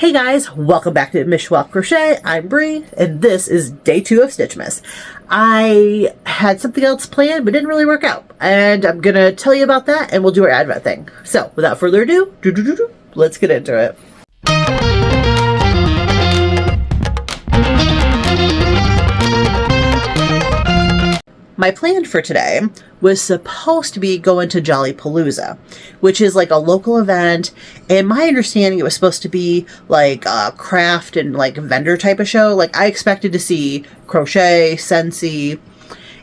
Hey guys, welcome back to Mishwap Crochet. I'm Bree, and this is day 2 of Stitchmas. I had something else planned, but didn't really work out, and I'm gonna tell you about that, and we'll do our advent thing. So, without further ado, let's get into it. My plan for today was supposed to be going to Jollypalooza, which is like a local event, and my understanding it was supposed to be like a craft and like vendor type of show. Like I expected to see crochet, Scentsy,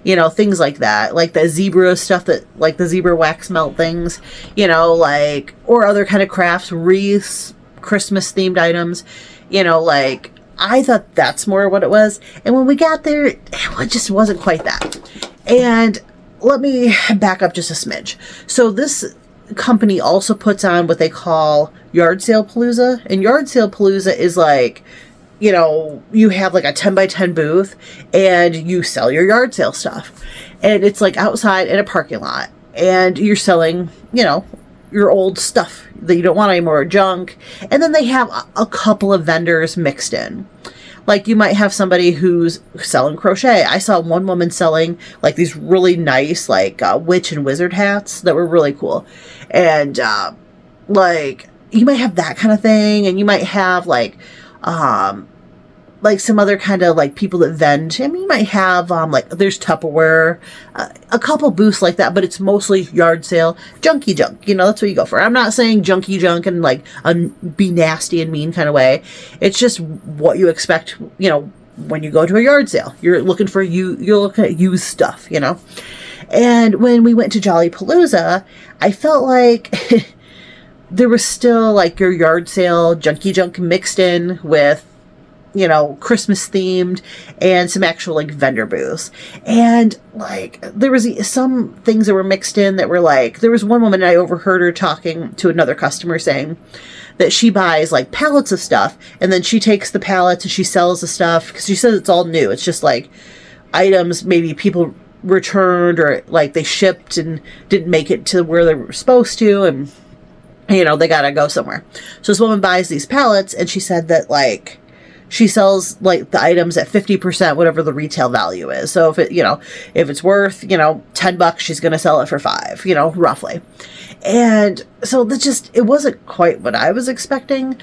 you know, things like that, like the zebra stuff, that like the zebra wax melt things, you know, like, or other kind of crafts, wreaths, Christmas themed items, you know, like I thought that's more what it was. And when we got there, it just wasn't quite that. And let me back up just a smidge. So this company also puts on what they call Yard Sale Palooza. And Yard Sale Palooza is like, you know, you have like a 10 by 10 booth and you sell your yard sale stuff. And it's like outside in a parking lot. And you're selling, you know, your old stuff that you don't want anymore, junk. And then they have a couple of vendors mixed in. Like you might have somebody who's selling crochet. I saw one woman selling like these really nice like witch and wizard hats that were really cool. And like you might have that kind of thing, and you might have like some other kind of like people that vend. I mean, you might have like there's Tupperware, a couple booths like that, but it's mostly yard sale, junky junk. You know, that's what you go for. I'm not saying junky junk and like be nasty and mean kind of way. It's just what you expect. You know, when you go to a yard sale, you're looking for you're looking at used stuff. You know, and when we went to Jollypalooza, I felt like there was still like your yard sale junky junk mixed in with, you know, Christmas themed and some actual like vendor booths. And like there was some things that were mixed in that were like, there was one woman, I overheard her talking to another customer saying that she buys like pallets of stuff, and then she takes the pallets and she sells the stuff because she says it's all new. It's just like items maybe people returned or like they shipped and didn't make it to where they were supposed to, and you know, they gotta go somewhere. So this woman buys these pallets, and she said that like she sells like the items at 50% whatever the retail value is. So if it, you know, if it's worth, you know, $10, she's going to sell it for $5, you know, roughly. And so that just, it wasn't quite what I was expecting,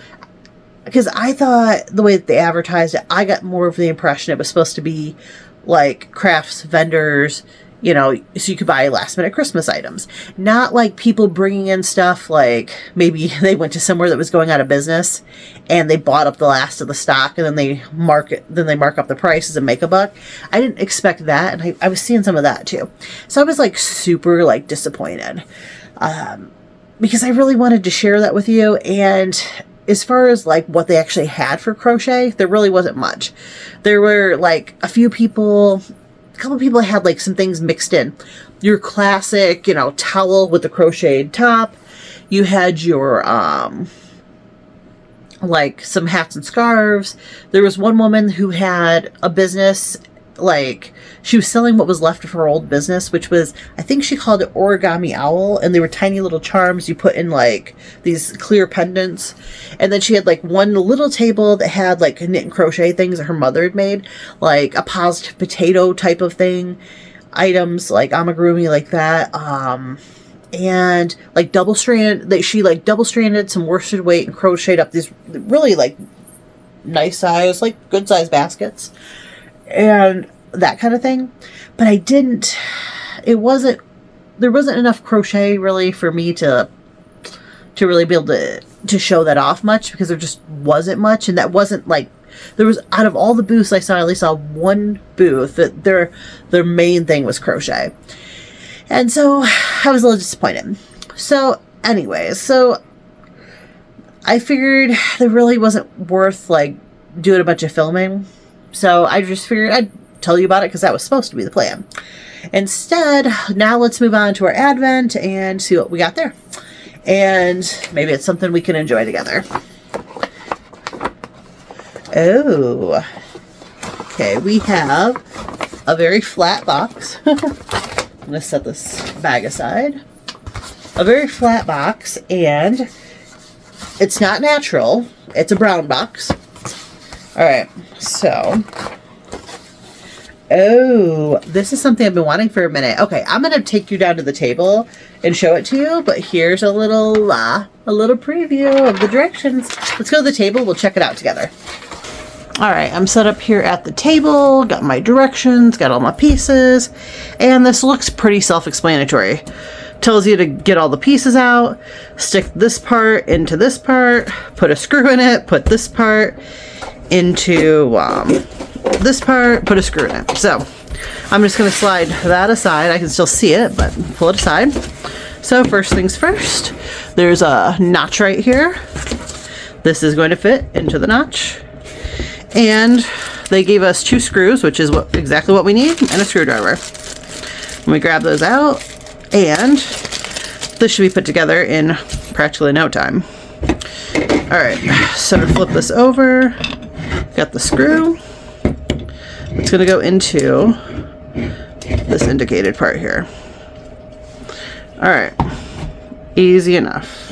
because I thought the way that they advertised it, I got more of the impression it was supposed to be like crafts, vendors, you know, so you could buy last minute Christmas items, not like people bringing in stuff like maybe they went to somewhere that was going out of business and they bought up the last of the stock and then they mark up the prices and make a buck. I didn't expect that. And I was seeing some of that too. So I was like super like disappointed, because I really wanted to share that with you. And as far as like what they actually had for crochet, there really wasn't much. There were like a couple of people had like some things mixed in. Your classic, you know, towel with the crocheted top. You had your like some hats and scarves. There was one woman who had a business, like she was selling what was left of her old business, which was, I think she called it Origami Owl, and they were tiny little charms you put in like these clear pendants. And then she had like one little table that had like knit and crochet things that her mother had made, like a paused potato type of thing, items like amigurumi like that, and like double stranded some worsted weight and crocheted up these really like nice size, like good size baskets and that kind of thing. But there wasn't enough crochet really for me to really be able to show that off much, because there just wasn't much. And that wasn't like, there was, out of all the booths I saw, I only saw one booth that their main thing was crochet. And so I was a little disappointed. So anyways, so I figured there really wasn't worth like doing a bunch of filming. So I just figured I'd tell you about it because that was supposed to be the plan. Instead, now let's move on to our advent and see what we got there. And maybe it's something we can enjoy together. Oh, okay, we have a very flat box. I'm going to set this bag aside. A very flat box, and It's not natural. It's a brown box. All right, so, oh, this is something I've been wanting for a minute. Okay, I'm gonna take you down to the table and show it to you, but here's a little preview of the directions. Let's go to the table, we'll check it out together. All right, I'm set up here at the table, got my directions, got all my pieces, and this looks pretty self-explanatory. Tells you to get all the pieces out, stick this part into this part, put a screw in it, put this part into this part, put a screw in it. So I'm just going to slide that aside. I can still see it, but pull it aside. So first things first, there's a notch right here. This is going to fit into the notch. And they gave us 2 screws, which is exactly what we need, and a screwdriver. Let me grab those out, and this should be put together in practically no time. All right, so flip this over. Got the screw. It's going to go into this indicated part here. All right, easy enough.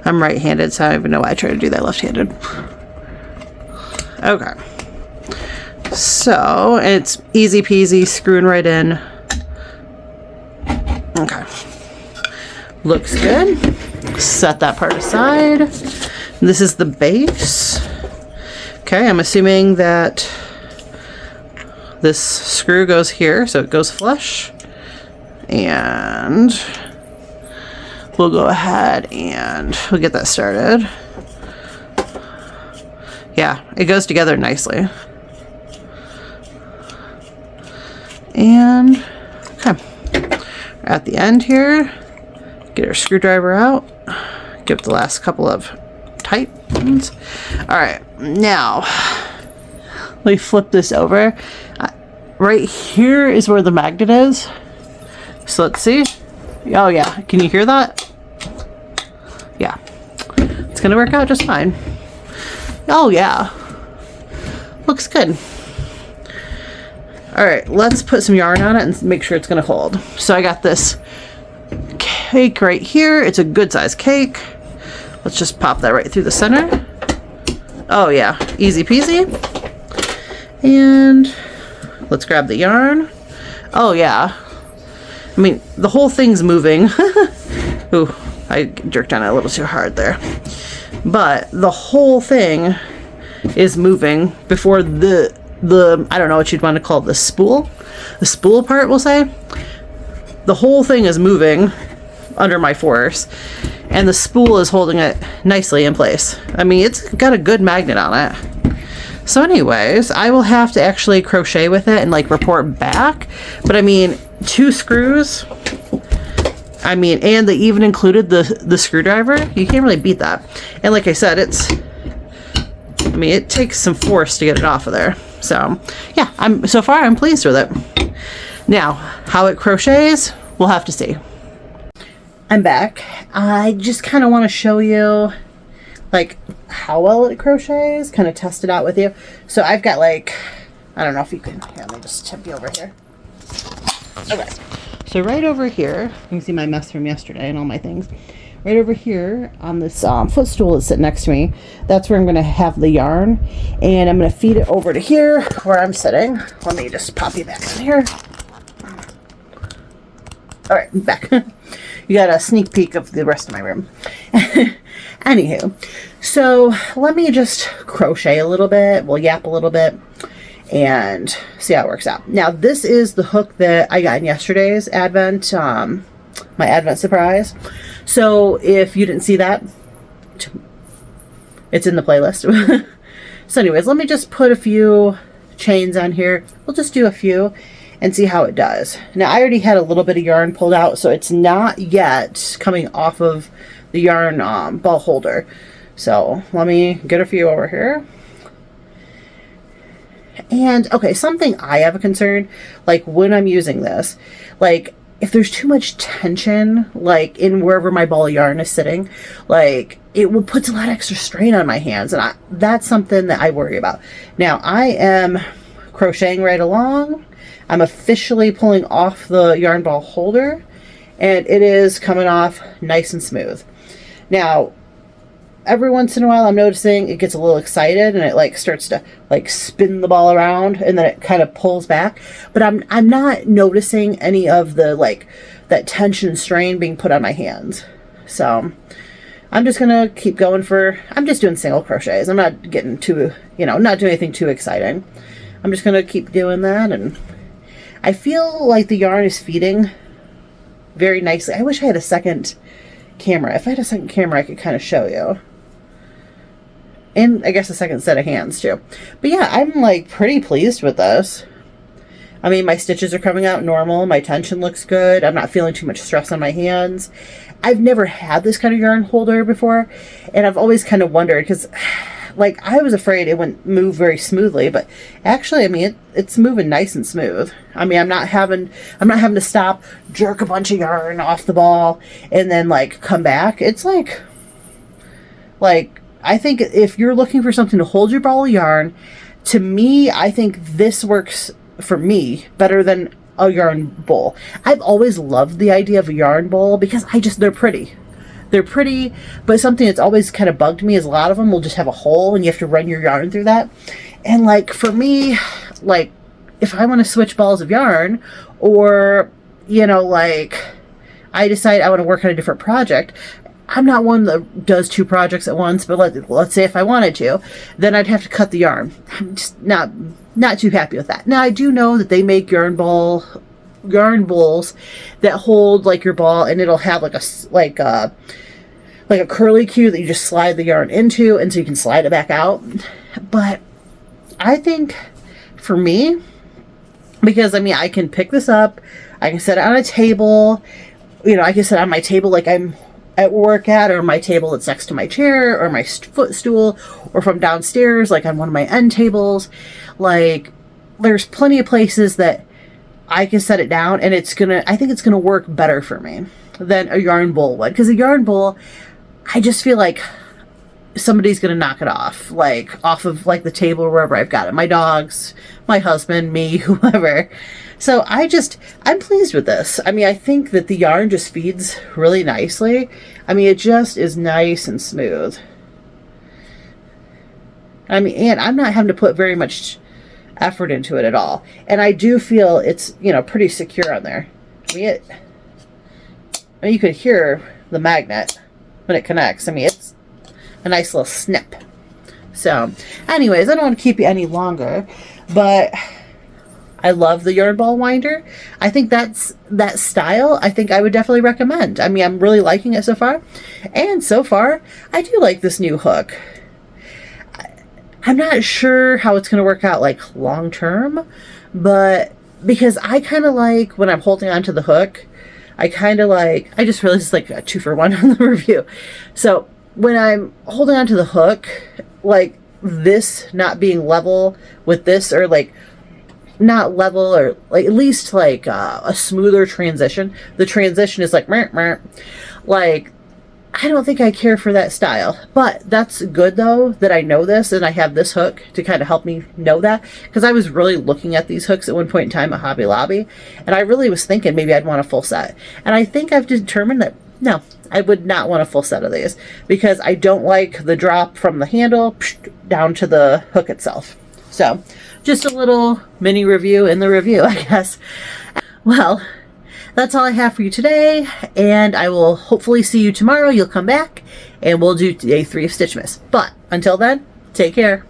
I'm right-handed, so I don't even know why I try to do that left-handed. Okay. So, it's easy peasy, screwing right in. Okay. Looks good. Set that part aside. This is the base. Okay, I'm assuming that this screw goes here, so it goes flush. And we'll go ahead and we'll get that started. Yeah, it goes together nicely. And, okay. At the end here, get our screwdriver out. Give it the last couple of tight ones. Alright, now, let me flip this over. Right here is where the magnet is. So let's see. Oh yeah, can you hear that? Yeah, it's gonna work out just fine. Oh yeah, looks good. All right, let's put some yarn on it and make sure it's gonna hold. So I got this cake right here. It's a good size cake. Let's just pop that right through the center. Oh yeah, easy peasy. And let's grab the yarn. Oh yeah. I mean, the whole thing's moving. Ooh, I jerked on it a little too hard there. But the whole thing is moving before the I don't know what you'd want to call it, the spool part, we'll say. The whole thing is moving under my force, and the spool is holding it nicely in place. I mean, it's got a good magnet on it. So anyways, I will have to actually crochet with it and like report back. But I mean, 2 screws, I mean, and they even included the screwdriver. You can't really beat that. And like I said, I mean, it takes some force to get it off of there. So yeah, so far I'm pleased with it. Now, how it crochets, we'll have to see. I'm back. I just kind of want to show you like how well it crochets, kind of test it out with you. So I've got like, I don't know if you can, here, let me just tip you over here. Okay, so right over here, you can see my mess from yesterday and all my things. Right over here on this footstool that's sitting next to me, that's where I'm going to have the yarn. And I'm going to feed it over to here where I'm sitting. Let me just pop you back in here. All right, back. You got a sneak peek of the rest of my room. Anywho, so let me just crochet a little bit. We'll yap a little bit and see how it works out. Now, this is the hook that I got in yesterday's Advent, my Advent surprise. So if you didn't see that, it's in the playlist. So anyways, let me just put a few chains on here. We'll just do a few and see how it does. Now, I already had a little bit of yarn pulled out, so it's not yet coming off of the yarn ball holder. So let me get a few over here. And okay, something I have a concern, like when I'm using this, like if there's too much tension, like in wherever my ball of yarn is sitting, like it will put a lot of extra strain on my hands. And that's something that I worry about. Now I am crocheting right along. I'm officially pulling off the yarn ball holder, and it is coming off nice and smooth. Now, every once in a while I'm noticing it gets a little excited and it like starts to like spin the ball around, and then it kind of pulls back. But I'm not noticing any of the like that tension and strain being put on my hands. So I'm just gonna keep going I'm just doing single crochets. I'm not getting too, not doing anything too exciting. I'm just gonna keep doing that, and I feel like the yarn is feeding very nicely. I wish I had a second camera. If I had a second camera, I could kind of show you. And I guess a second set of hands too. But yeah, I'm like pretty pleased with this. I mean, my stitches are coming out normal. My tension looks good. I'm not feeling too much stress on my hands. I've never had this kind of yarn holder before, and I've always kind of wondered, because like I was afraid it wouldn't move very smoothly, but actually, I mean, it's moving nice and smooth. I mean, I'm not having to stop, jerk a bunch of yarn off the ball, and then like come back. It's like I think if you're looking for something to hold your ball of yarn, to me, I think this works for me better than a yarn bowl. I've always loved the idea of a yarn bowl because they're pretty. They're pretty, but something that's always kind of bugged me is a lot of them will just have a hole and you have to run your yarn through that. And like for me, like if I want to switch balls of yarn, or, like I decide I want to work on a different project, I'm not one that does 2 projects at once, but let's say if I wanted to, then I'd have to cut the yarn. I'm just not too happy with that. Now I do know that they make yarn bowls that hold like your ball, and it'll have like a curly cue that you just slide the yarn into, and so you can slide it back out. But I think for me, because I mean I can pick this up, I can set it on a table, I can set it on my table like I'm at work at, or my table that's next to my chair, or my footstool, or from downstairs like on one of my end tables. Like there's plenty of places that I can set it down, and I think it's gonna work better for me than a yarn bowl would, because a yarn bowl, I just feel like somebody's gonna knock it off of like the table or wherever I've got it. My dogs, my husband, me, whoever. So I'm pleased with this. I mean, I think that the yarn just feeds really nicely. I mean, it just is nice and smooth. I mean, and I'm not having to put very much effort into it at all. And I do feel it's, pretty secure on there. I mean, you could hear the magnet when it connects. I mean, it's a nice little snip. So, anyways, I don't want to keep you any longer, but I love the yarn ball winder. I think that style, I think I would definitely recommend. I mean, I'm really liking it so far. And so far, I do like this new hook. I'm not sure how it's going to work out like long term, but because I kind of like when I'm holding onto the hook, I just realized it's like a 2-for-1 on the review. So when I'm holding onto the hook, like this not being level with this, or like not level, or like at least like a smoother transition. The transition is like, meh, meh. Like I don't think I care for that style, but that's good though that I know this and I have this hook to kind of help me know that, because I was really looking at these hooks at one point in time at Hobby Lobby, and I really was thinking maybe I'd want a full set, and I think I've determined that no, I would not want a full set of these, because I don't like the drop from the handle down to the hook itself. So just a little mini review in the review, I guess. Well, that's all I have for you today, and I will hopefully see you tomorrow. You'll come back and we'll do day 3 of Stitchmas. But until then, take care.